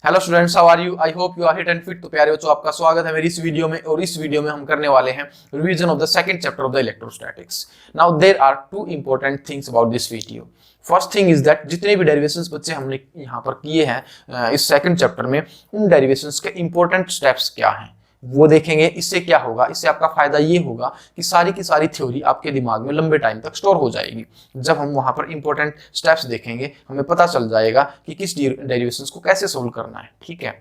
Hello students, how are you? I hope you are hit and fit. तो प्यारे बच्चों, आपका स्वागत है मेरी इस वीडियो में। और इस वीडियो में हम करने वाले हैं revision of the second chapter of the electrostatics. Now there are two important things about this video. First thing is that जितने भी डेरिवेशंस बच्चे हमने यहाँ पर किए हैं इस सेकंड चैप्टर में, उन डेरिवेशंस के इंपॉर्टेंट स्टेप्स क्या हैं वो देखेंगे। इससे क्या होगा, इससे आपका फायदा ये होगा कि सारी की सारी थ्योरी आपके दिमाग में लंबे टाइम तक स्टोर हो जाएगी। जब हम वहां पर इंपॉर्टेंट स्टेप्स देखेंगे, हमें पता चल जाएगा कि किस डेरिवेशंस को कैसे सोल्व करना है। ठीक है।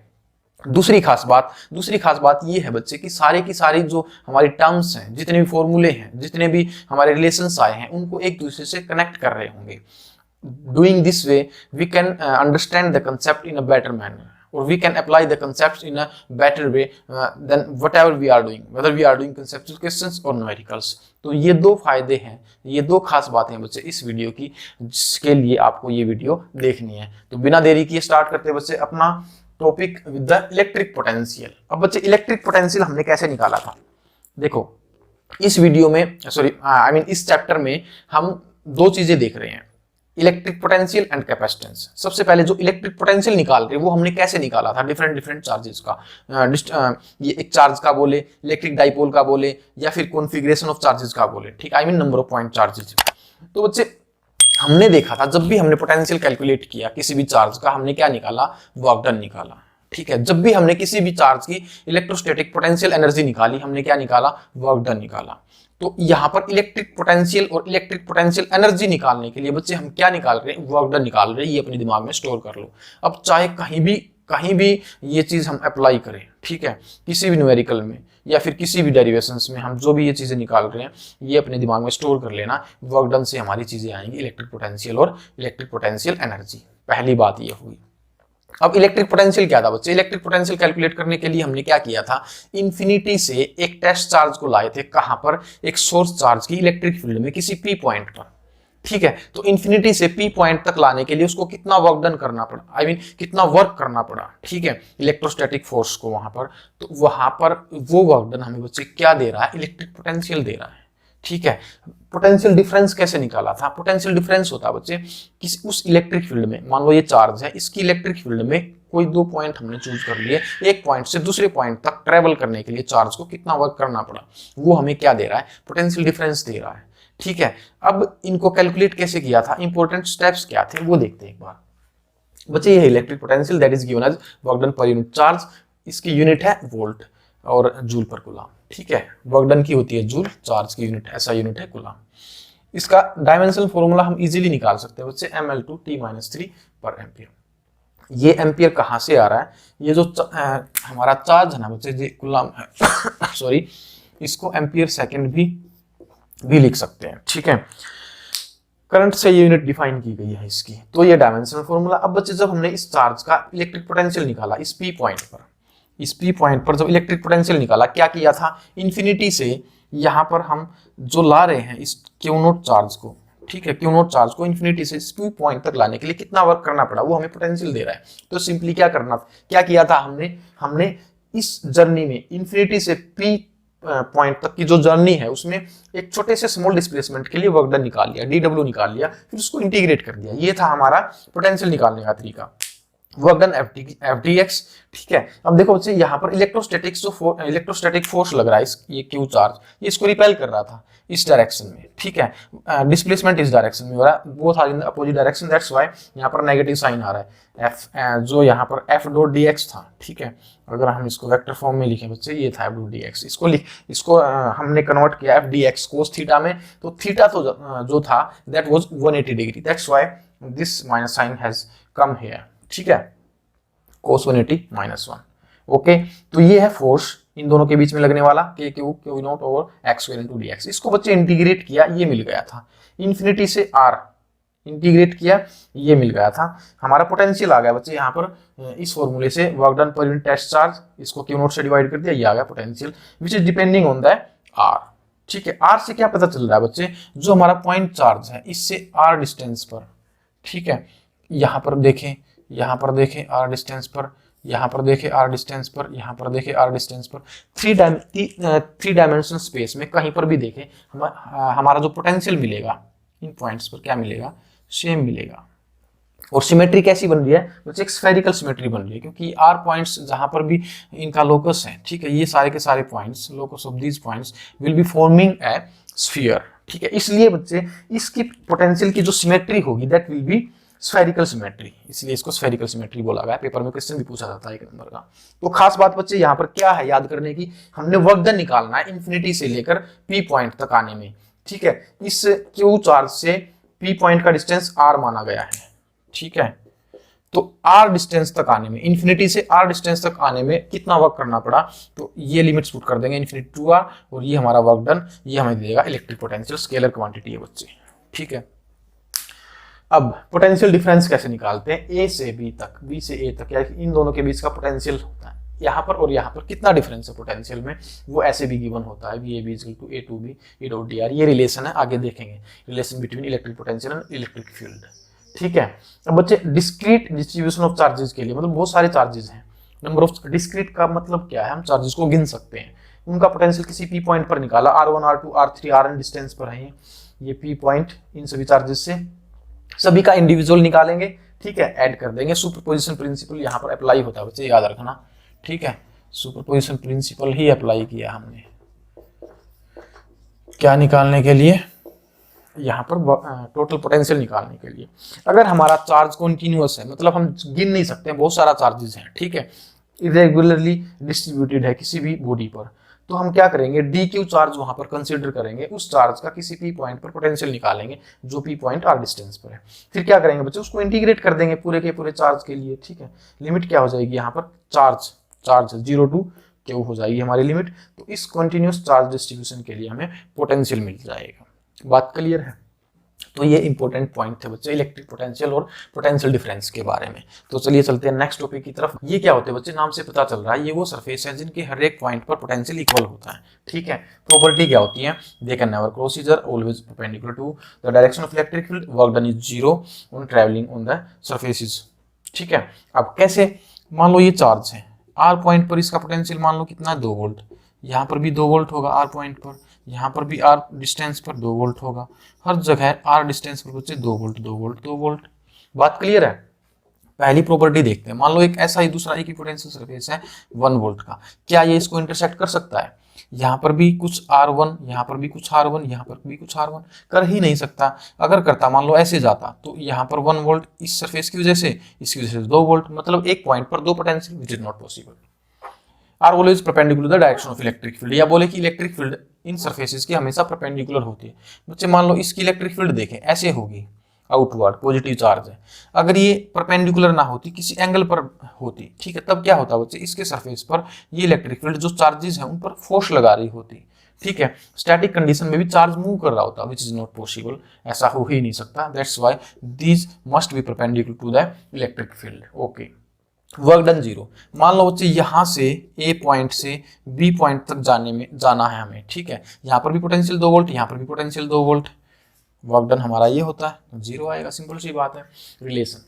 दूसरी खास बात ये है बच्चे कि सारे की सारी जो हमारी टर्म्स हैं, जितने भी फॉर्मूले हैं, जितने भी हमारे रिलेशंस आए हैं, उनको एक दूसरे से कनेक्ट कर रहे होंगे। Doing this way we can understand the concept in a better manner, or we can apply the concepts in a better way than whatever we are doing, whether we are doing conceptual questions or numericals। तो ये दो फायदे हैं, ये दो खास बातें हैं बच्चे इस वीडियो की, जिसके लिए आपको ये वीडियो देखनी है। तो बिना देरी किए स्टार्ट करते हैं बच्चे अपना topic with the electric potential. अब बच्चे इलेक्ट्रिक पोटेंशियल हमने कैसे निकाला था, देखो इस वीडियो में इस चैप्टर में हम दो चीजें देख रहे हैं, इलेक्ट्रिक पोटेंशियल एंड कैपेसिटेंस। सबसे पहले जो इलेक्ट्रिक पोटेंशियल निकाल रहे हैं वो हमने कैसे निकाला था, डिफरेंट चार्जेस का, ये एक चार्ज का बोले, इलेक्ट्रिक डाइपोल का बोले, या फिर कॉन्फ़िगरेशन ऑफ चार्जेस का बोले। ठीक, नंबर ऑफ पॉइंट चार्जेस। तो बच्चे हमने देखा था जब भी हमने पोटेंशियल कैलकुलेट किया किसी भी चार्ज का, हमने क्या निकाला, वर्क डन निकाला। ठीक है, जब भी हमने किसी भी चार्ज की इलेक्ट्रोस्टैटिक पोटेंशियल एनर्जी निकाली, हमने क्या निकाला, वर्क डन निकाला। तो यहाँ पर इलेक्ट्रिक पोटेंशियल और इलेक्ट्रिक पोटेंशियल एनर्जी निकालने के लिए बच्चे हम क्या निकाल रहे हैं, वर्क डन निकाल रहे हैं। ये अपने दिमाग में स्टोर कर लो। अब चाहे कहीं भी ये चीज हम अप्लाई करें, ठीक है, किसी भी न्यूमेरिकल में या फिर किसी भी डेरिवेशंस में, हम जो भी ये चीजें निकाल रहे हैं ये अपने दिमाग में स्टोर कर लेना। वर्क डन से हमारी चीजें आएंगी, इलेक्ट्रिक पोटेंशियल और इलेक्ट्रिक पोटेंशियल एनर्जी। पहली बात ये हुई। अब इलेक्ट्रिक पोटेंशियल क्या था बच्चे, इलेक्ट्रिक पोटेंशियल कैलकुलेट करने के लिए हमने क्या किया था, इन्फिनिटी से एक टेस्ट चार्ज को लाए थे। कहां पर, एक सोर्स चार्ज की इलेक्ट्रिक फील्ड में किसी पी पॉइंट पर। ठीक है, तो इन्फिनिटी से पी पॉइंट तक लाने के लिए उसको कितना वर्क डन करना पड़ा, कितना वर्क करना पड़ा। ठीक है, इलेक्ट्रोस्टैटिक फोर्स को वहां पर, तो वहां पर वो वर्क डन हमें बच्चे क्या दे रहा है, इलेक्ट्रिक पोटेंशियल दे रहा है। ठीक है, पोटेंशियल डिफरेंस कैसे निकाला था, पोटेंशियल डिफरेंस होता है बच्चे किसी उस इलेक्ट्रिक फील्ड में, मान लो ये चार्ज है, इसकी इलेक्ट्रिक फील्ड में कोई दो पॉइंट हमने चूज कर लिए, एक पॉइंट से दूसरे पॉइंट तक ट्रेवल करने के लिए चार्ज को कितना वर्क करना पड़ा, वो हमें क्या दे रहा है, पोटेंशियल डिफरेंस दे रहा है। ठीक है, अब इनको कैलकुलेट कैसे किया था, इंपॉर्टेंट स्टेप्स क्या थे वो देखते हैं एक बार बच्चे। ये electric potential that is given as work done per unit charge, इसकी यूनिट है वोल्ट और जूल पर कूलम। ठीक है, वर्क डन की होती है जूल, चार्ज की यूनिट ऐसा यूनिट है कूलम। इसका डायमेंशनल फॉर्मूला हम इजीली निकाल सकते हैं बच्चे, ml/t-3 पर एम्पियर। ये एम्पियर कहां से आ रहा है, ये जो हमारा चार्ज है ना बच्चे, ये कूलम है सॉरी, इसको एम्पियर सेकंड भी लिख सकते हैं। ठीक है, करंट से ये यूनिट डिफाइन की गई है इसकी, तो ये डायमेंशनल फॉर्मूला। अब बच्चे जब हमने इस चार्ज का इलेक्ट्रिक पोटेंशियल निकाला इस पी पॉइंट पर, इस पी पॉइंट पर जब इलेक्ट्रिक पोटेंशियल निकाला, क्या किया था, इन्फिनिटी से यहाँ पर हम जो ला रहे हैं इस क्यू नोट चार्ज को, ठीक है, क्यू नोट चार्ज को इन्फिनिटी से इस पी पॉइंट तक लाने के लिए कितना वर्क करना पड़ा, वो हमें पोटेंशियल दे रहा है। तो सिंपली क्या किया था हमने इस जर्नी में इन्फिनिटी से पी पॉइंट तक की जो जर्नी है उसमें एक छोटे से स्मॉल डिस्प्लेसमेंट के लिए वर्क डन निकाल लिया, डीडब्ल्यू निकाल लिया, फिर उसको इंटीग्रेट कर दिया। ये था हमारा पोटेंशियल निकालने का तरीका, वर्क डन FDX। ठीक है, अब देखो बच्चे यहाँ पर इलेक्ट्रोस्टैटिक फोर्स लग रहा है, ये क्यू चार्ज, ये इसको रिपेल कर रहा था इस डायरेक्शन में। ठीक है, डिस्प्लेसमेंट इस डायरेक्शन में हो रहा है, वो था in opposite direction, that's why यहाँ पर नेगेटिव साइन आ रहा है। F जो यहाँ पर F.dx था। ठीक है, अगर हम इसको वेक्टर फॉर्म में लिखें बच्चे, ये था F.dx, इसको हमने कन्वर्ट किया FDX कोस थीटा में, तो थीटा तो जो था that was 180 degree, that's why this minus sign has come here. ठीक है, cos 180 -1। ओके, तो ये है फोर्स इन दोनों के बीच में लगने वाला, Q not over x² × dx। इसको बच्चे इंटीग्रेट किया, ये मिल गया था, इन्फिनिटी से r इंटीग्रेट किया, ये मिल गया था, हमारा पोटेंशियल आ गया बच्चे यहाँ पर इस फॉर्मूले से, work done per unit test charge, इसको Q नॉट से डिवाइड कर दिया, ये आ गया potential which is depending on the r। ठीक है, r से क्या पता चल रहा है बच्चे, जो हमारा पॉइंट चार्ज है इससे r डिस्टेंस पर, ठीक है, यहाँ पर देखें r डिस्टेंस पर, यहाँ पर देखें r डिस्टेंस पर, यहाँ पर देखें r डिस्टेंस पर, थ्री डायमेंशनल स्पेस में कहीं पर भी देखें हमारा जो पोटेंशियल मिलेगा इन पॉइंट्स पर क्या मिलेगा, सेम मिलेगा। और सिमेट्री कैसी बन रही है बच्चे, एक स्फेरिकल सिमेट्री बन रही है, क्योंकि आर पॉइंट्स जहां पर भी इनका लोकस है, ठीक है, ये सारे के सारे points, locus of these points will be forming a sphere, ठीक है। इसलिए बच्चे इसकी पोटेंशियल की जो सिमेट्री होगी that will be spherical symmetry, इसलिए इसको स्फेरिकल सिमेट्री बोला गया। पेपर में क्वेश्चन भी पूछा जाता है 1 नंबर का। तो खास बात बच्चे यहाँ पर क्या है याद करने की, हमने वर्क डन निकालना है इंफिनिटी से लेकर पी पॉइंट तक आने में, ठीक है। इस क्यू चार्ज से पी पॉइंट का डिस्टेंस आर माना गया है, ठीक है। तो आर डिस्टेंस तक आने में, इंफिनिटी से आर डिस्टेंस तक आने में कितना वर्क करना पड़ा, तो ये लिमिट्स पुट कर देंगे इंफिनिटी टू आर, और ये हमारा वर्क डन, ये हमें देगा इलेक्ट्रिक पोटेंशियल, स्केलर क्वांटिटी है बच्चे, ठीक है। अब पोटेंशियल डिफरेंस कैसे निकालते हैं, ए से बी तक, बी से ए तक, या इन दोनों के बीच का पोटेंशियल होता है, यहाँ पर और यहाँ पर कितना डिफरेंस है पोटेंशियल में, वो ऐसे भी गिवन होता है, V A B is equal to A to B E dot D R. ये रिलेशन है, आगे देखेंगे relation between electric potential and electric field, ठीक है। अब बच्चे डिस्क्रीट डिस्ट्रीब्यूशन ऑफ चार्जेस के लिए, मतलब बहुत सारे चार्जेस हैं, नंबर ऑफ डिस्क्रीट का मतलब क्या है, हम चार्जेस को गिन सकते हैं, उनका पोटेंशियल किसी पी पॉइंट पर निकाला, R1 R2 R3 Rn distance पर है ये पी पॉइंट, इन सभी चार्जेस से सभी का इंडिविजुअल निकालेंगे, ठीक है, ऐड कर देंगे। सुपरपोजिशन प्रिंसिपल यहाँ पर अप्लाई होता है बच्चे, याद रखना, ठीक है। सुपरपोजिशन प्रिंसिपल ही अप्लाई किया हमने, क्या निकालने के लिए, यहाँ पर टोटल पोटेंशियल निकालने के लिए। अगर हमारा चार्ज कॉन्टिन्यूअस है, मतलब हम गिन नहीं सकते, बहुत सारा चार्जेस है, ठीक है, इरेगुलरली डिस्ट्रीब्यूटेड है किसी भी बॉडी पर, तो हम क्या करेंगे, डी क्यू चार्ज वहां पर कंसीडर करेंगे, उस चार्ज का किसी पी पॉइंट पर पोटेंशियल निकालेंगे जो पी पॉइंट आर डिस्टेंस पर है। फिर क्या करेंगे बच्चे, उसको इंटीग्रेट कर देंगे पूरे के पूरे चार्ज के लिए, ठीक है। लिमिट क्या हो जाएगी यहाँ पर, चार्ज 0 टू क्यू हो जाएगी हमारी लिमिट। तो इस कंटिन्यूअस चार्ज डिस्ट्रीब्यूशन के लिए हमें पोटेंशियल मिल जाएगा। बात क्लियर है? तो ये इंपॉर्टेंट पॉइंट थे बच्चे इलेक्ट्रिक पोटेंशियल और पोटेंशियल डिफरेंस के बारे में। तो चलिए चलते हैं नेक्स्ट टॉपिक की तरफ। ये क्या होते हैं बच्चे, नाम से पता चल रहा है ये वो सरफेस है जिनके हर एक पॉइंट पर पोटेंशियल इक्वल होता है, ठीक है। प्रॉपर्टी क्या होती है, they can never cross each other, always perpendicular to the direction of electric field, work done is 0 on travelling on the surfaces, ठीक है। अब कैसे, मान लो ये चार्ज है, आर पॉइंट पर इसका पोटेंशियल मान लो कितना है 2 वोल्ट, यहाँ पर भी 2 वोल्ट होगा आर पॉइंट पर, यहाँ पर भी आर डिस्टेंस पर 2 वोल्ट होगा, हर जगह आर डिस्टेंस पर बच्चे 2 वोल्ट 2 वोल्ट 2 वोल्ट। बात क्लियर है? पहली प्रॉपर्टी देखते हैं, मान लो एक ऐसा ही दूसरा इक्विपोटेंशियल सरफेस है 1 वोल्ट का, क्या ये इसको इंटरसेक्ट कर सकता है? यहाँ पर भी कुछ R1, यहाँ पर भी कुछ R1, यहाँ पर भी कुछ R1, कर ही नहीं सकता। अगर करता, मान लो ऐसे जाता, तो यहाँ पर 1 वोल्ट इस सरफेस की वजह से, इसकी वजह से 2 वोल्ट, मतलब एक पॉइंट पर 2 potential, which is not possible. Are always perpendicular the direction of electric field, या बोले कि इलेक्ट्रिक फील्ड इन सरफेसेस की हमेशा परपेंडिकुलर होती है। बच्चे मान लो इसकी इलेक्ट्रिक फील्ड देखें, ऐसे होगी, आउटवर्ड पॉजिटिव चार्ज है, अगर ये परपेंडिकुलर ना होती, किसी एंगल पर होती, ठीक है, तब क्या होता बच्चे, इसके सरफेस पर ये इलेक्ट्रिक फील्ड जो चार्जेस है उन पर फोर्स लगा रही होती, ठीक है। स्टैटिक कंडीशन में भी चार्ज मूव कर रहा होता, विच इज नॉट पॉसिबल, ऐसा हो ही नहीं सकता। That's why these must be perpendicular to the electric field. Okay, work done 0। मान लो बच्चे यहाँ से ए पॉइंट से बी पॉइंट तक जाना है हमें, ठीक है, यहाँ पर भी पोटेंशियल 2 वोल्ट, यहाँ पर भी पोटेंशियल 2 वोल्ट, वर्क डन हमारा ये होता है 0 आएगा, सिंपल सी बात है। रिलेशन,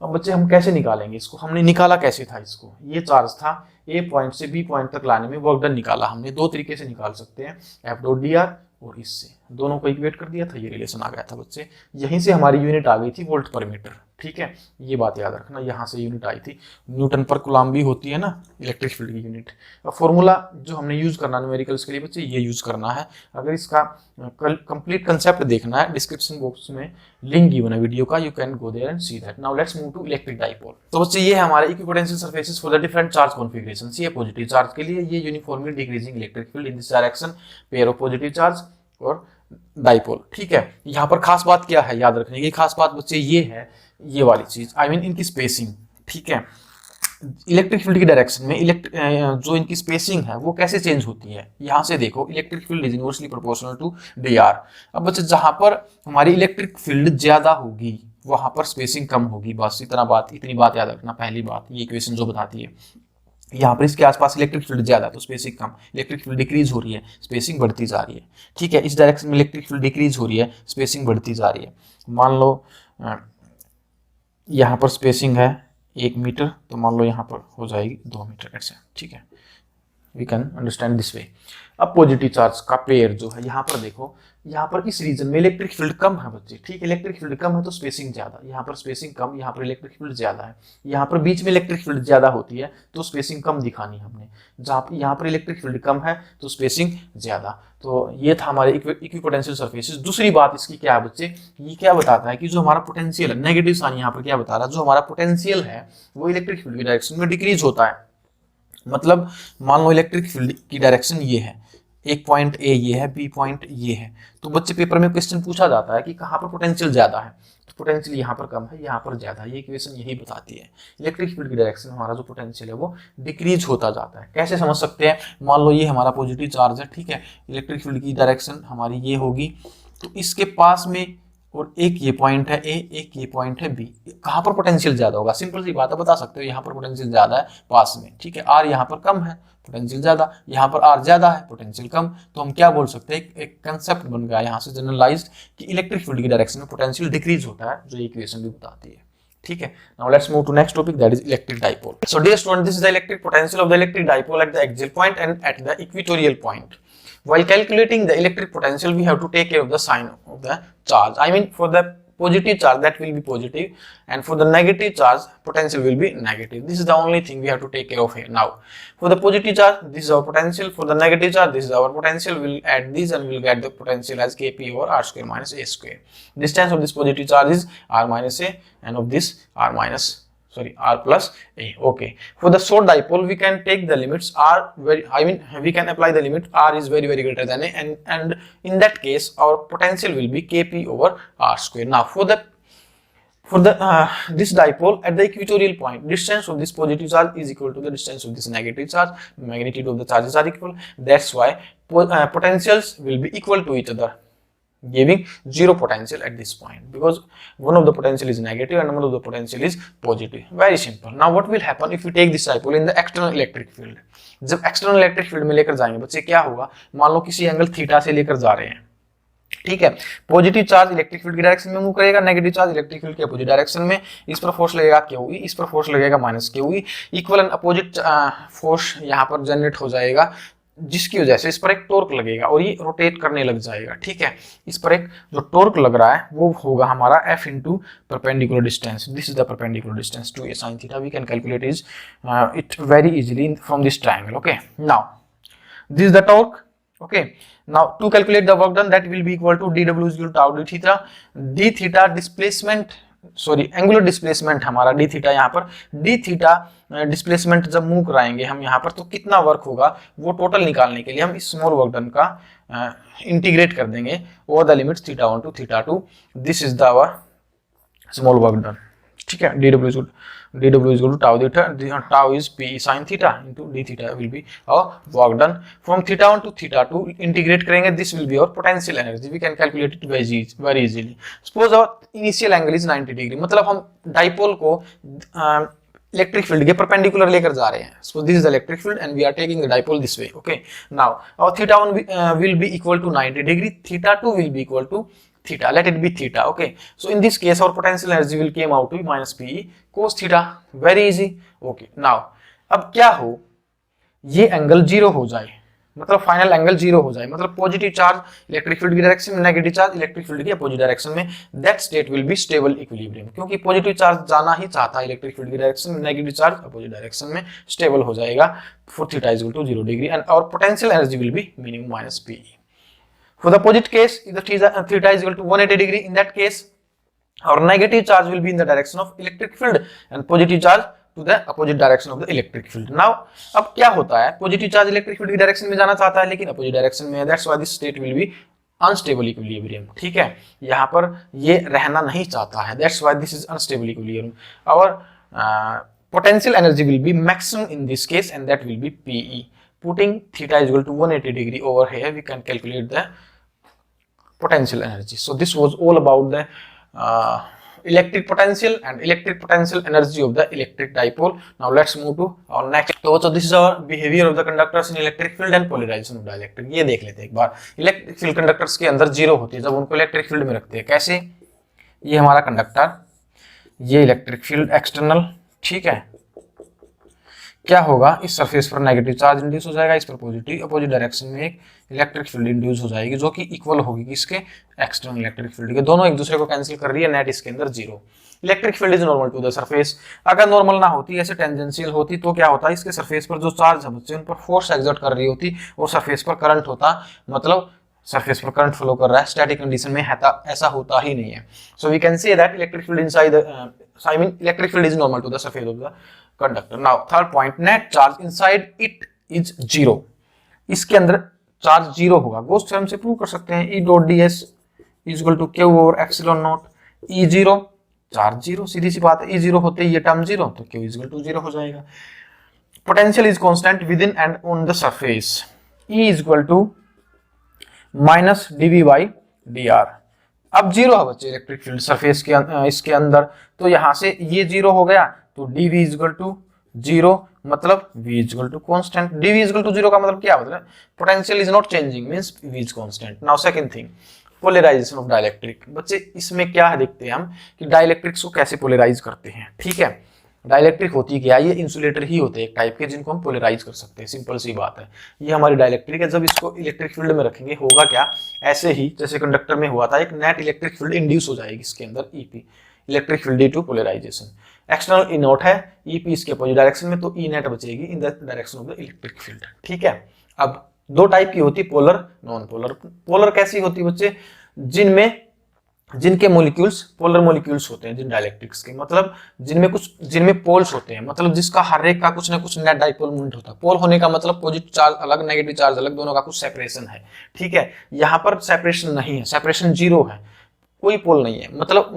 अब बच्चे हम कैसे निकालेंगे इसको, हमने निकाला कैसे था इसको, ये चार्ज था ए पॉइंट से बी पॉइंट तक लाने में, वर्क डन निकाला हमने, 2 तरीके से निकाल सकते हैं, एफ डॉट डी आर और इससे, दोनों को इक्वेट कर दिया था, ये रिलेशन आ गया था बच्चे। यहीं से हमारी यूनिट आ गई थी वोल्ट पर मीटर, ठीक है, ये बात याद रखना, यहाँ से यूनिट आई थी, न्यूटन पर कूलम्ब भी होती है ना इलेक्ट्रिक फील्ड की यूनिट। फॉर्मूला जो हमने यूज करना न्यूमेरिकल्स के लिए बच्चे ये यूज करना है। अगर इसका कंप्लीट कंसेप्ट देखना है, डिस्क्रिप्शन बॉक्स में लिंक गिवन है वीडियो का, you can go there and see that. Now let's move to electric dipole. तो बच्चे ये है हमारे equipotential surfaces for the different charge configurations. ये पॉजिटिव चार्ज के लिए ये uniformly decreasing electric field in this direction, pair of positive charge और डाइपोल, ठीक है। यहाँ पर खास बात क्या है याद रखने की, खास बात बच्चे ये है, ये वाली चीज, आई मीन इनकी स्पेसिंग, ठीक है। इलेक्ट्रिक फील्ड की डायरेक्शन में जो इनकी स्पेसिंग है वो कैसे चेंज होती है, यहाँ से देखो, electric field is inversely proportional to D R. अब बच्चे जहां पर हमारी इलेक्ट्रिक फील्ड ज्यादा होगी वहां पर स्पेसिंग कम होगी, बस इतनी बात याद रखना। पहली बात ये इक्वेशन जो बताती है, यहाँ पर इसके आसपास इलेक्ट्रिक फील्ड ज्यादा तो स्पेसिंग कम, इलेक्ट्रिक फील्ड डिक्रीज हो रही है, स्पेसिंग बढ़ती जा रही है, ठीक है। इस डायरेक्शन में इलेक्ट्रिक फील्ड डिक्रीज हो रही है, स्पेसिंग बढ़ती जा रही है। मान लो यहाँ पर स्पेसिंग है 1 मीटर, तो मान लो यहाँ पर हो जाएगी 2 मीटर, ऐसा, ठीक है। We can understand this way. अब पॉजिटिव चार्ज का पेयर जो है, यहाँ पर देखो, यहाँ पर इस रीजन में इलेक्ट्रिक फील्ड कम है बच्चे, ठीक है, इलेक्ट्रिक फील्ड कम है तो स्पेसिंग ज्यादा, यहाँ पर स्पेसिंग कम, यहाँ पर इलेक्ट्रिक फील्ड ज्यादा है, यहाँ पर बीच में इलेक्ट्रिक फील्ड ज्यादा होती है तो स्पेसिंग कम दिखानी हमने, जहाँ यहाँ पर इलेक्ट्रिक फील्ड कम है तो स्पेसिंग ज्यादा। तो ये था हमारे इक्विपोटेंशियल सरफेसेस। दूसरी बात इसकी क्या है बच्चे, ये क्या बताता है कि जो हमारा पोटेंशियल है, नेगेटिव साइन यहाँ पर क्या बता रहा है, जो हमारा पोटेंशियल है वो इलेक्ट्रिक फील्ड की डायरेक्शन में डिक्रीज होता है। मतलब मान लो इलेक्ट्रिक फील्ड की डायरेक्शन ये है, एक पॉइंट ए ये है, बी पॉइंट ये है, तो बच्चे पेपर में क्वेश्चन पूछा जाता है कि कहाँ पर पोटेंशियल ज्यादा है, तो पोटेंशियल यहाँ पर कम है, यहाँ पर ज्यादा है, ये इक्वेशन यही बताती है। इलेक्ट्रिक फील्ड की डायरेक्शन हमारा जो पोटेंशियल है वो डिक्रीज होता जाता है। कैसे समझ सकते हैं, मान लो ये हमारा पॉजिटिव चार्ज है, ठीक है, इलेक्ट्रिक फील्ड की डायरेक्शन हमारी ये होगी, तो इसके पास में और एक ये पॉइंट है ए, एक ये पॉइंट है बी, कहाँ पर पोटेंशियल ज्यादा होगा, सिंपल सी बात है, बता सकते हो यहाँ पर पोटेंशियल ज्यादा है पास में, ठीक है, आर यहाँ पर कम है पोटेंशियल ज्यादा, यहाँ पर आर ज्यादा है पोटेंशियल कम, तो हम क्या बोल सकते हैं, एक कंसेप्ट बन गया यहाँ से जनरलाइज्ड कि इलेक्ट्रिक फील्ड की डायरेक्शन में पोटेंशियल डिक्रीज होता है, जो इक्वेशन भी बताती है, ठीक है। Now let's move to next topic, that is electric dipole. So dear student, this is the electric potential of the electric dipole at the axial point and at the equatorial point. While calculating the electric potential, we have to take care of the sign of the charge. I mean, for the positive charge, that will be positive, and for the negative charge, potential will be negative. This is the only thing we have to take care of here. Now, for the positive charge, this is our potential. For the negative charge, this is our potential. We'll add these and we'll get the potential as Kp over r square minus a square. Distance of this positive charge is r minus a, and of this r plus a. Okay, for the short dipole we can take the limits r we can apply the limit r is very greater than a, and in that case our potential will be Kp over r square. Now for the this dipole at the equatorial point, distance of this positive charge is equal to the distance of this negative charge. Magnitude of the charges are equal, that's why potentials will be equal to each other, giving zero potential at this point, because one of the potential is negative and one of the potential is positive. Very simple. Now what will happen if we take this dipole in the external electric field? जब external electric field में लेकर जाएंगे बच्चे, क्या होगा, मान लो किसी angle theta से लेकर जा रहे हैं, ठीक है, पॉजिटिव चार्ज इलेक्ट्रिक फील्ड की डायरेक्शन में मूव करेगा, नेगेटिव चार्ज इलेक्ट्रिक फील्ड के अपोजिट डायरेक्शन में, इस पर फोर्स लगेगा क्यू, इस पर फोर्स लगेगा minus Q, equal and opposite force यहाँ पर जनरेट हो जाएगा, जिसकी वजह से इस पर एक टॉर्क लगेगा और ये रोटेट करने लग जाएगा, ठीक है। इस पर एक जो टॉर्क लग रहा है वो होगा हमारा f into perpendicular distance. This is the perpendicular distance to a sin theta. We can calculate it very easily from this triangle. Okay, now this is the torque. Okay, now to calculate the work done, that will be equal to dw is equal to tau d theta. d theta displacement, sorry angular displacement हमारा D theta, यहाँ पर D theta displacement जब move कराएंगे हम यहाँ पर तो कितना वर्क होगा वो टोटल निकालने के लिए हम इस स्मॉल वर्क डन का इंटीग्रेट कर देंगे over the limits theta 1 to theta 2. This is the our small work done, ठीक है. dw is equal to tau theta, tau is p sin theta into d theta will be our work done. From theta 1 to theta 2 integrate करेंगे, this will be our potential energy. We can calculate it very easily. Suppose our initial angle is 90 degree, मतलब हम dipole को electric field के perpendicular लेकर जा रहे हैं. So this is the electric field and we are taking the dipole this way. Okay, now our theta 1 will be equal to 90 degree, theta 2 will be equal to theta, let it be theta. Okay, so in this case our potential energy will came out to be minus P cos theta. Very easy. Okay, now अब क्या हो, ये angle zero हो जाए, मतलब final angle zero हो जाए, मतलब पॉजिटिव चार्ज इलेक्ट्रिक फील्ड की डायरेक्शन में, नेगेटिव चार्ज इलेक्ट्रिक फील्ड की अपोजिट डायरेक्शन में, that state will be stable equilibrium. क्योंकि पॉजिटिव चार्ज जाना ही चाहता है इलेक्ट्रिक फील्ड की डायरेक्शन में, नेगेटिव चार्ज अपोजिट डायरेक्शन में, स्टेबल हो जाएगा for theta is equal to 0 degree and our potential energy will be minimum minus P. For the opposite case, if the theta is equal to 180 degree, in that case, our negative charge will be in the direction of electric field and positive charge to the opposite direction of the electric field. Now, अब क्या होता है, positive charge electric field की direction में जाना चाहता है लेकिन opposite direction में है. That's why this state will be unstable equilibrium. ठीक है, यहाँ पर ये रहना नहीं चाहता है. That's why this is unstable equilibrium. Our potential energy will be maximum in this case and that will be PE. Putting theta is equal to 180 degree over here, we can calculate the potential energy. So this was all about the electric potential and electric potential energy of the electric dipole. Now let's move to our next. So this is our behavior of the conductors in electric field and polarization of dielectric. ये देख लेते हैं एक बार. Electric field conductors के अंदर zero होती है जब उनको इलेक्ट्रिक फील्ड में रखते हैं. कैसे, ये हमारा कंडक्टर, ये इलेक्ट्रिक फील्ड एक्सटर्नल, ठीक है, क्या होगा, इस सरफेस पर नेगेटिव चार्ज इंड्यूस हो जाएगा, इस पर पॉजिटिव, अपोजिट डायरेक्शन में एक इलेक्ट्रिक फील्ड इंड्यूस हो जाएगी जो कि इक्वल होगी किसके, एक्सटर्नल इलेक्ट्रिक फील्ड के। दोनों एक दूसरे को कैंसिल कर रही है, नेट इसके अंदर zero. Electric field is normal to the surface. अगर नॉर्मल ना होती, ऐसे टेंजेंशियल होती, तो क्या होता है, इसके सरफेस पर जो चार्ज है बच्चे उन पर फोर्स एक्सर्ट कर रही होती और सरफेस पर करंट होता, मतलब सरफेस पर करंट फ्लो कर रहा है। स्टैटिक कंडीशन में ऐसा होता ही नहीं है। So we can say that electric field inside I mean electric field is normal to the surface of the conductor. Now third point, net charge inside it is zero. इसके अंदर charge zero होगा। गोस theorem से prove कर सकते हैं, E dot ds is equal to Q over epsilon not. E zero, charge zero, सीधी सी बात है। E जीरो होते ही ये टर्म जीरो, तो Q is equal to zero हो जाएगा। Potential is constant within and on the surface. E is equal to minus dv by dr। अब जीरो है बच्चे इलेक्ट्रिक फील्ड सरफेस के इसके अंदर, तो यहां से ये जीरो हो गया, तो dv is equal to zero, मतलब v is equal to constant. dv is equal to zero का मतलब क्या, मतलब potential is not changing, means v is constant. Now second thing, polarization of dielectric. बच्चे इसमें क्या है देखते हैं हम कि डाइलेक्ट्रिक्स को कैसे पोलराइज करते हैं। ठीक है, डाइलेक्ट्रिक होती क्या, ये इंसुलेटर ही होते हैं एक टाइप के जिनको हम पोलराइज कर सकते हैं। सिंपल सी बात है, ये हमारी डाइलेक्ट्रिक है। जब इसको इलेक्ट्रिक फील्ड में रखेंगे होगा क्या, ऐसे ही जैसे कंडक्टर में हुआ था, एक नेट इलेक्ट्रिक फील्ड इंड्यूस हो जाएगी इसके अंदर, EP, electric field due to polarization. External E naught है, ईपी इसके अपोजिट डायरेक्शन में, तो ई नेट बचेगी in the direction of the electric field. ठीक है, अब दो टाइप की होती, पोलर, नॉन पोलर। पोलर कैसी होती बच्चे, जिनके मॉलिक्यूल्स पोलर मॉलिक्यूल्स होते हैं, जिन डाइलेक्ट्रिक्स के, मतलब जिनमें पोल्स होते हैं, मतलब जिसका हर एक का कुछ ना कुछ नेट डाइपोल मोमेंट होता है। पोल होने का मतलब पॉजिटिव चार्ज अलग, नेगेटिव चार्ज अलग, दोनों का कुछ सेपरेशन है। ठीक है, यहाँ पर सेपरेशन नहीं है, सेपरेशन जीरो है, कोई पोल नहीं है, मतलब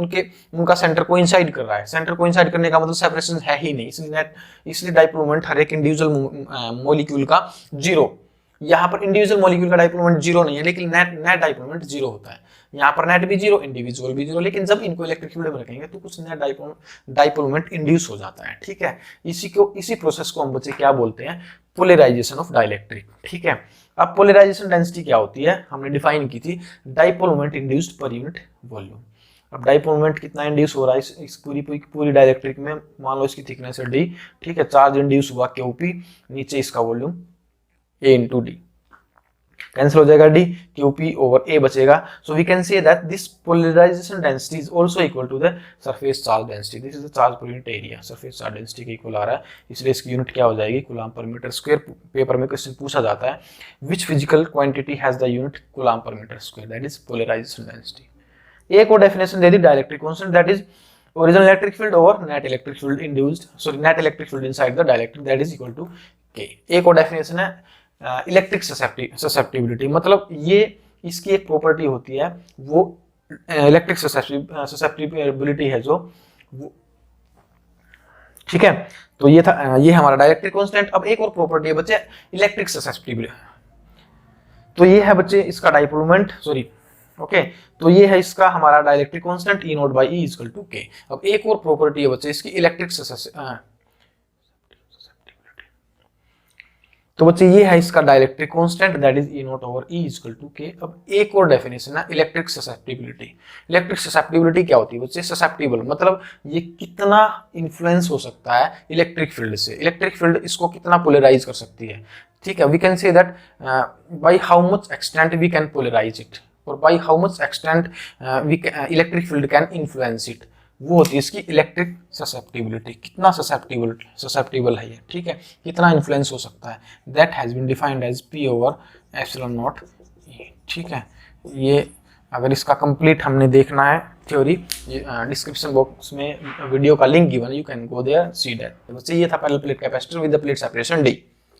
उनका सेंटर कोइंसाइड कर रहा है। सेंटर कोइंसाइड करने का मतलब सेपरेशन है ही नहीं, इसलिए डाइपोल मोमेंट हर एक इंडिविजुअल मॉलिक्यूल का जीरो। यहाँ पर इंडिविजुअल मॉलिक्यूल का डाइपोल मोमेंट जीरो नहीं है, लेकिन नेट डाइपोल मोमेंट जीरो होता है। यहाँ पर नेट भी जीरो, इंडिविजुअल भी जीरो, लेकिन जब इनको इलेक्ट्रिक फील्ड में रखेंगे तो कुछ नेट डाइपोल मोमेंट इंड्यूस हो जाता है। ठीक है, इसी प्रोसेस को हम बच्चे क्या बोलते हैं, पोलराइजेशन ऑफ डाइलेक्ट्रिक। ठीक है, अब पोलराइजेशन डेंसिटी क्या होती है, हमने डिफाइन की थी, dipole moment induced per unit volume. अब डाइपोल मोमेंट कितना इंड्यूस हो रहा है इस पूरी डाइलेक्ट्रिक में, मान लो इसकी थिकनेस है d। ठीक है, चार्ज इंड्यूस हुआ क्यूपी, नीचे इसका volume a into D, cancel हो जाएगा d, qp ओवर a बचेगा। So we can say that this polarization density is also equal to the surface charge density. This is the charge per unit area, surface charge density के equal आ रहा है, इसलिए इसकी unit क्या हो जाएगी, coulomb per metre square. Paper में क्वेश्चन पूछा जाता है, which physical quantity has the unit coulomb per metre square, that is polarisation density. एक और डेफिनेशन दे दी dielectric constant, that is original electric field over net electric field induced, sorry net electric field inside the dielectric, that is equal to k। एक और definition है electric susceptibility, मतलब ये इसकी एक प्रॉपर्टी होती है, वो इलेक्ट्रिक ससेप्टिबिलिटी है जो वो। ठीक है, तो ये था, ये हमारा डाइलेक्ट्रिक कांस्टेंट। अब एक और प्रॉपर्टी है बच्चे इलेक्ट्रिक ससेप्टिबिलिटी, तो ये है बच्चे इसका डाइपोल मोमेंट, सॉरी ओके, तो ये है इसका हमारा dielectric constant E naught by E equal to k। अब एक और प्रॉपर्टी है बच्चे इसकी इलेक्ट्रिक तो बच्चे ये है इसका dielectric constant, that is E naught over E equal to k। अब एक और डेफिनेशन है इलेक्ट्रिक ससेप्टिबिलिटी। इलेक्ट्रिक ससेप्टिबिलिटी क्या होती है बच्चे, ससेप्टिबल मतलब ये कितना इन्फ्लुएंस हो सकता है इलेक्ट्रिक फील्ड से, इलेक्ट्रिक फील्ड इसको कितना पोलराइज कर सकती है। ठीक है, we can say that by how much extent we can polarise it, और by how much extent electric field can influence it, वो होती है इसकी इलेक्ट्रिक ससेप्टिबिलिटी, कितना ससेप्टिबल है ये। ठीक है, कितना इन्फ्लुएंस हो सकता है, that has been defined as p over epsilon not e। ठीक है, ये अगर इसका कंप्लीट हमने देखना है थ्योरी, डिस्क्रिप्शन बॉक्स में वीडियो का link given, you can go there see that. बच्चे ये था parallel plate capacitor with the plate separation d।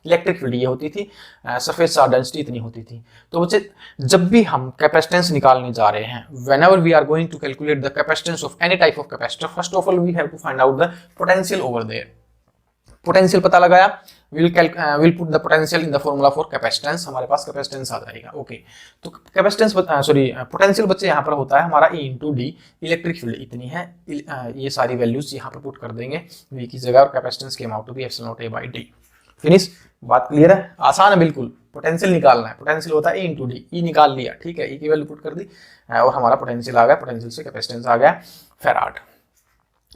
Electric field ये होती थी, सरफेस चार्ज डेंसिटी इतनी होती थी। तो बच्चे जब भी हम कैपेसिटेंस निकालने जा रहे हैं, whenever we are going to calculate the capacitance of any type of capacitor, first of all we have to find out the potential over there. Potential पता लगाया, will put the potential in the formula for capacitance, हमारे पास capacitance आ जाएगा। Okay, तो capacitance sorry potential बच्चे यहाँ पर होता है हमारा E into D, electric field इतनी है, ये सारी वैल्यूज यहाँ पर पुट कर देंगे v की जगह, और capacitance came out to be epsilon naught a by D. Finish, बात क्लियर है, आसान है बिल्कुल। पोटेंशियल निकालना है, पोटेंशियल होता है E इंटू डी, ई निकाल लिया। ठीक है, ई की वैल्यू पुट कर दी और हमारा पोटेंशियल आ गया, पोटेंशियल से कैपेसिटेंस आ गया फैराड।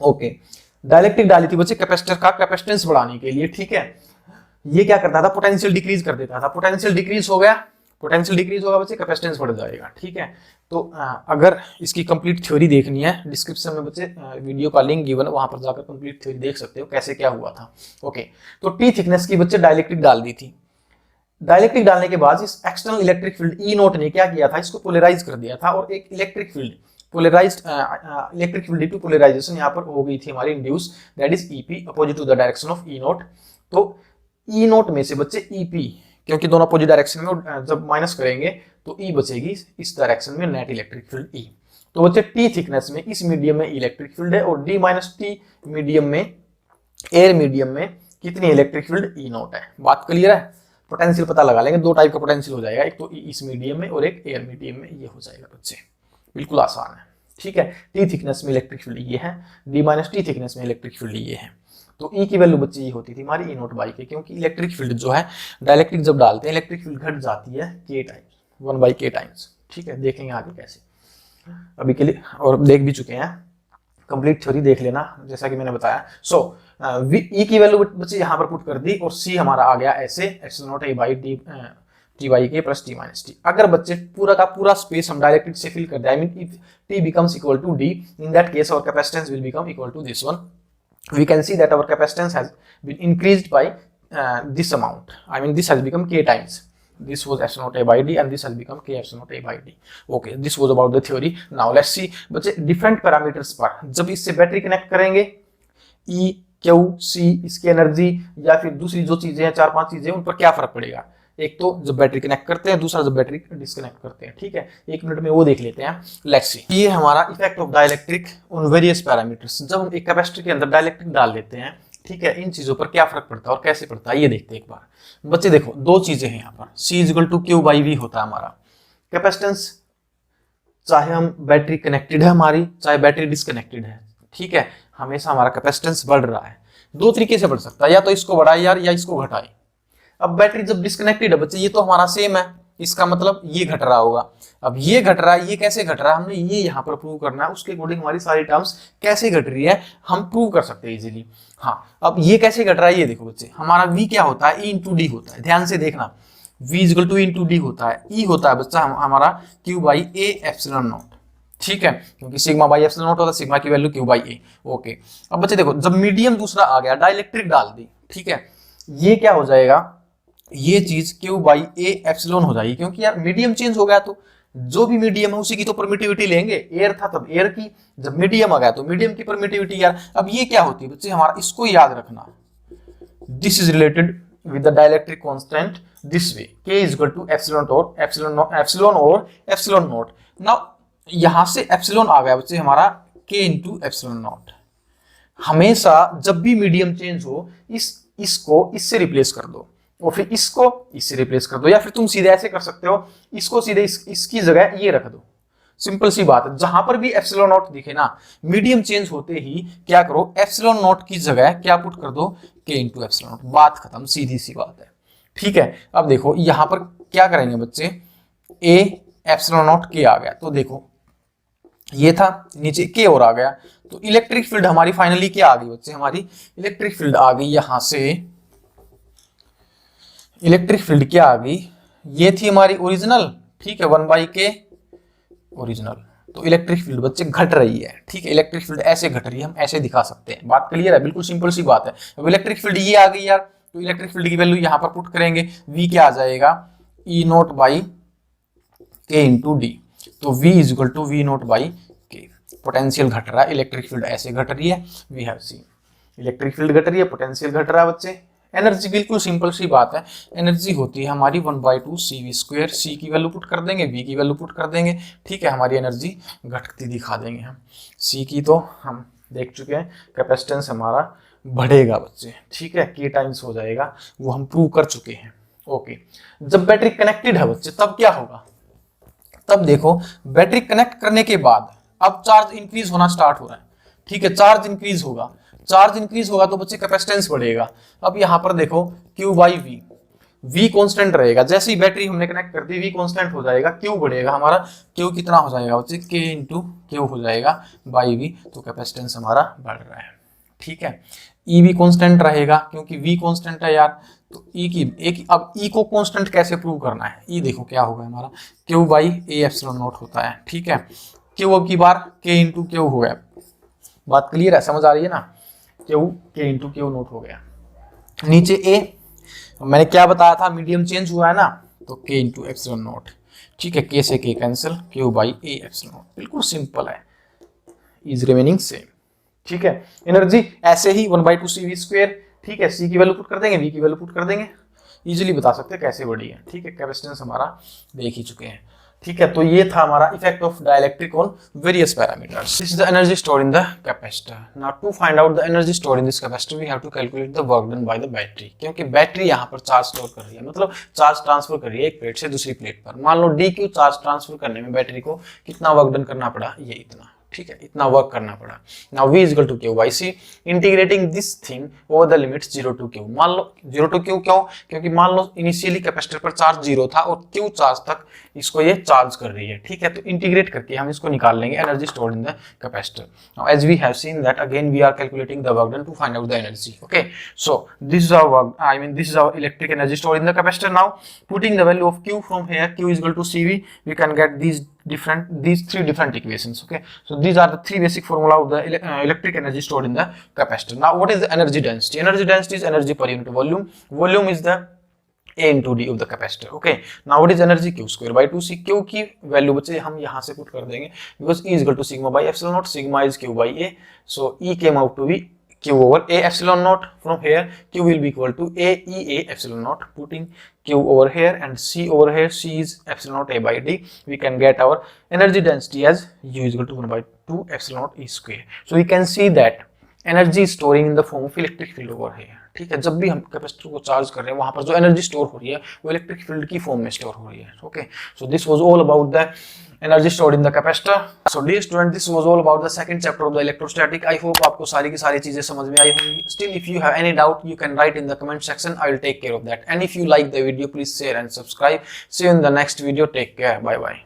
ओके, डाइलेक्ट्रिक डाली थी बच्चे कैपेसिटर का कैपेसिटेंस बढ़ाने के लिए, ठीक है। ये क्या करता था, पोटेंशियल डिक्रीज कर देता था, पोटेंशियल डिक्रीज हो गया, पोटेंशियल डिक्रीज होगा बच्चे कैपेसिटेंस बढ़ जाएगा, ठीक है। तो अगर इसकी कंप्लीट थ्योरी देखनी है, डिस्क्रिप्शन में बच्चे वीडियो का लिंक गिवन है, वहां पर जाकर कंप्लीट थ्योरी देख सकते हो कैसे क्या हुआ था। ओके, तो टी थिकनेस की बच्चे डाइलेक्ट्रिक डाल दी थी। डाइलेक्ट्रिक डालने के बाद इस external electric field E note ने क्या किया था, इसको पोलराइज कर दिया था, और एक electric field polarized electric field due to polarization यहाँ पर हो गई थी हमारी induce, that is EP opposite to the direction of E naught. तो ई नोट में से बच्चे ईपी, क्योंकि दोनों अपोजिट डायरेक्शन में जब माइनस करेंगे तो ई बचेगी इस डायरेक्शन में नेट इलेक्ट्रिक फील्ड ई। तो बच्चे टी थिकनेस में इस मीडियम में इलेक्ट्रिक फील्ड है, और डी माइनस टी मीडियम में, एयर मीडियम में कितनी इलेक्ट्रिक फील्ड ई नोट है। बात क्लियर है। पोटेंशियल पता लगा लेंगे, दो टाइप का पोटेंशियल हो जाएगा, एक तो इस मीडियम में और एक एयर मीडियम में, ये हो जाएगा बच्चे, बिल्कुल आसान है, ठीक है। टी थिकनेस में इलेक्ट्रिक फील्ड ये है, डी माइनस टी थिकनेस में इलेक्ट्रिक फील्ड ये है। तो ई की वैल्यू बच्चे ये होती थी हमारी ई नोट बाई के, क्योंकि इलेक्ट्रिक फील्ड जो है डाइलेक्ट्रिक जब डालते हैं इलेक्ट्रिक फील्ड घट जाती है के टाइम्स, 1/k टाइम्स, ठीक है। देखेंगे आगे कैसे, अभी के लिए और देख भी चुके हैं, कंप्लीट थ्योरी देख लेना जैसा कि मैंने बताया। सो ई की वैल्यू बच्चे यहाँ पर पुट कर दी, और सी हमारा आ गया ऐसे epsilon not a by T T by के प्लस टी माइनस टी। अगर बच्चे पूरा का पूरा स्पेस हम डायरेक्ट्रिक से फिल कर दे, I mean if T becomes equal to D, in that case our capacitance will become equal to this one. We can see that our capacitance has been increased by this amount. I mean, this has become k times. This was epsilon naught a by d, and this has become k epsilon naught a by d. Okay, this was about the theory. Now let's see बच्चे different parameters पर जब इससे battery connect करेंगे, E, Q, C इसकी energy या फिर दूसरी जो चीजें हैं, 4-5 चीजें, उन पर क्या फर्क पड़ेगा। एक तो जब बैटरी कनेक्ट करते हैं, दूसरा जब बैटरी डिस्कनेक्ट करते हैं, ठीक है। 1 मिनट में वो देख लेते हैं। लेट्स सी, ये हमारा effect of dielectric on various parameters. जब हम एक कैपेसिटर के अंदर डाइलेक्ट्रिक डाल लेते हैं, ठीक है, इन चीजों पर क्या फर्क पड़ता है और कैसे पड़ता है ये देखते हैं एक बार। बच्चे देखो, दो चीजें हैं यहाँ पर, C equal to Q by V होता है हमारा कैपेसिटेंस, चाहे हम बैटरी कनेक्टेड है हमारी, चाहे बैटरी डिस्कनेक्टेड है, ठीक है, हमेशा हमारा कैपेसिटेंस बढ़ रहा है। दो तरीके से बढ़ सकता है, या तो इसको बढ़ाए यार, या इसको घटाए। अब बैटरी जब डिस्कनेक्टेड है बच्चे, ये तो हमारा सेम है, इसका मतलब ये घट रहा होगा। अब ये घट रहा है, ये कैसे घट रहा है, हमने ये यहाँ पर प्रूव करना है, उसके अकॉर्डिंग हमारी सारी टर्म्स कैसे घट रही है हम प्रूव कर सकते हैं इजीली। हाँ, अब ये कैसे घट रहा है ये देखो बच्चे, हमारा V क्या होता है, E इंटू डी होता है, ध्यान से देखना, V equal two into D होता है, E होता है बच्चा हमारा Q by A epsilon not, ठीक है, क्योंकि सिग्मा बाई एप्सिलॉन नॉट होता है, सिग्मा की value Q by A. Okay, अब बच्चे देखो, जब मीडियम दूसरा आ गया, डाइलेक्ट्रिक डाल दी, ठीक है, ये क्या हो जाएगा, ये चीज Q बाई ए एप्सिलॉन हो जाएगी, क्योंकि यार मीडियम चेंज हो गया, तो जो भी मीडियम है उसी की तो परमिटिविटी लेंगे। एयर था तब एयर की, जब मीडियम आ गया तो मीडियम की परमिटिविटी यार। अब ये क्या होती है बच्चे, हमारा इसको याद रखना, this is related with the dielectric constant this way, K is equal to epsilon और एप्सिलॉन नॉट। नाउ यहां से एप्सिलॉन आ गया बच्चे हमारा K इंटू एप्सिलॉन नॉट। हमेशा जब भी मीडियम चेंज हो, इसको इससे रिप्लेस कर दो, और फिर इसको इससे रिप्लेस कर दो, या फिर तुम सीधे ऐसे कर सकते हो, इसको सीधे इसकी जगह ये रख दो। सिंपल सी बात है, जहां पर भी एप्सिलॉन नॉट दिखे ना, मीडियम चेंज होते ही क्या करो, एप्सिलॉन नॉट की जगह क्या पुट कर दो, K इंटू एप्सिलॉन नॉट, बात खत्म, सीधी सी बात है, ठीक है। अब देखो यहां पर क्या करेंगे बच्चे, A एप्सिलॉन नॉट K आ गया, तो देखो ये था, नीचे K और आ गया, तो इलेक्ट्रिक फील्ड हमारी फाइनली क्या आ गई बच्चे, हमारी इलेक्ट्रिक फील्ड आ गई, यहां से इलेक्ट्रिक फील्ड क्या आ गई, ये थी हमारी ओरिजिनल, ठीक है, 1/k ओरिजिनल। तो इलेक्ट्रिक फील्ड बच्चे घट रही है, ठीक है, इलेक्ट्रिक फील्ड ऐसे घट रही है, हम ऐसे दिखा सकते हैं, बात क्लियर है, बिल्कुल सिंपल सी बात है। अब इलेक्ट्रिक फील्ड ये आ गई यार, तो इलेक्ट्रिक फील्ड की वैल्यू यहां पर पुट करेंगे, V क्या आ जाएगा, E naught by K into D. तो V is equal to V naught by K। Potential घट रहा है, इलेक्ट्रिक फील्ड ऐसे घट रही है, we have seen electric field घट रही है, पोटेंशियल घट रहा है बच्चे। एनर्जी बिल्कुल सिंपल सी बात है, एनर्जी होती है हमारी 1/2 CV स्क्वायर, C की वैल्यू पुट कर देंगे, V की वैल्यू पुट कर देंगे, ठीक है, हमारी एनर्जी घटती दिखा देंगे हम। C की तो हम देख चुके हैं, कैपेसिटेंस हमारा बढ़ेगा बच्चे, ठीक है, K टाइम्स हो जाएगा, वो हम प्रूव कर चुके हैं। ओके, जब बैटरी कनेक्टेड है बच्चे तब क्या होगा, तब देखो बैटरी कनेक्ट करने के बाद अब चार्ज इंक्रीज होना स्टार्ट हो रहा है, ठीक है, चार्ज इंक्रीज होगा तो बच्चे कैपेसिटेंस बढ़ेगा। अब यहां पर देखो Q बाई V कांस्टेंट रहेगा, जैसे ही बैटरी हमने कनेक्ट कर दी V कांस्टेंट हो जाएगा, Q बढ़ेगा हमारा, Q कितना हो जाएगा बच्चे, K इंटू Q हो जाएगा बाई V, तो कैपेसिटेंस हमारा बढ़ रहा है, ठीक है। ई भी कांस्टेंट रहेगा क्योंकि वी कांस्टेंट है यार, तो ई की एक, अब ई को कांस्टेंट कैसे प्रूव करना है, ई देखो क्या होगा हमारा Q by A epsilon not होता है, ठीक है। क्यू अब की बार के इंटू क्यू हो गया, बात क्लियर है, समझ आ रही है ना, क्यू के इंटू क्यू नोट हो गया। नीचे ए, मैंने क्या बताया था, मीडियम चेंज हुआ है ना, तो के इंटू एप्सिलॉन नॉट, ठीक है, के से के cancel, Q by A epsilon not, बिल्कुल सिंपल है, इज रिमेनिंग सेम, ठीक है। एनर्जी ऐसे ही 1/2 CV स्क्वायर, ठीक है, सी की वैल्यू पुट कर देंगे, वी की वैल्यू पुट कर देंगे, इजीली बता सकते हैं कैसे बढ़ी है, ठीक है। कैपेसिटेंस हमारा देख ही चुके हैं, ठीक है। तो ये था हमारा effect of dielectric on various parameters. This is the energy stored in the capacitor. Now to find out the energy stored in this capacitor we have to calculate the work done by the battery, क्योंकि battery यहाँ पर charge store कर रही है, मतलब charge transfer कर रही है एक प्लेट से दूसरी प्लेट पर। मान लो DQ चार्ज ट्रांसफर करने में बैटरी को कितना वर्क डन करना पड़ा, ये इतना, ठीक है, इतना वर्क करना पड़ा। Now V equal to Q by C, integrating this thing over the limits 0 to Q। मान लो 0 to Q क्यों, क्योंकि मान लो इनिशियली कैपेसिटर पर चार्ज 0 था और Q चार्ज तक इसको ये चार्ज कर रही है, ठीक है। तो इंटीग्रेट करके हम इसको निकाल लेंगे energy stored in the capacitor. Now as we have seen that again we are calculating the work done to find out the energy, okay. So this is our work, I mean this is our electric energy stored in the capacitor. Now putting the value of Q from here, Q is equal to CV, we can get these three different equations, okay. So these are the three basic formula of the electric energy stored in the capacitor. Now what is the energy density? Energy density is energy per unit volume. Volume is the A into D of the capacitor, okay. Now what is energy? Q square by 2C। Q की value बच्चे हम यहाँ से put कर देंगे, because E is equal to sigma by epsilon naught, sigma is Q by A, so E came out to be Q over A epsilon naught. From here Q will be equal to A E A epsilon naught, putting Q over here and C over here, C is epsilon naught A by D, we can get our energy density as U is equal to 1/2 epsilon naught E square। So we can see that energy is storing in the form of electric field over here, ठीक है। जब भी हम capacitor को charge कर रहे हैं वहां पर जो एनर्जी स्टोर हो रही है वो इलेक्ट्रिक फील्ड की फॉर्म में स्टोर हो रही है, okay. So this was all about the energy stored in the capacitor. So dear student, this was all about the second chapter of the electrostatic. I hope आपको सारी की सारी चीजें समझ में आई होंगी। Still if you have any doubt you can write in the comment section, I will take care of that. And if you like the video please share and subscribe. See you in the next video, take care, bye bye.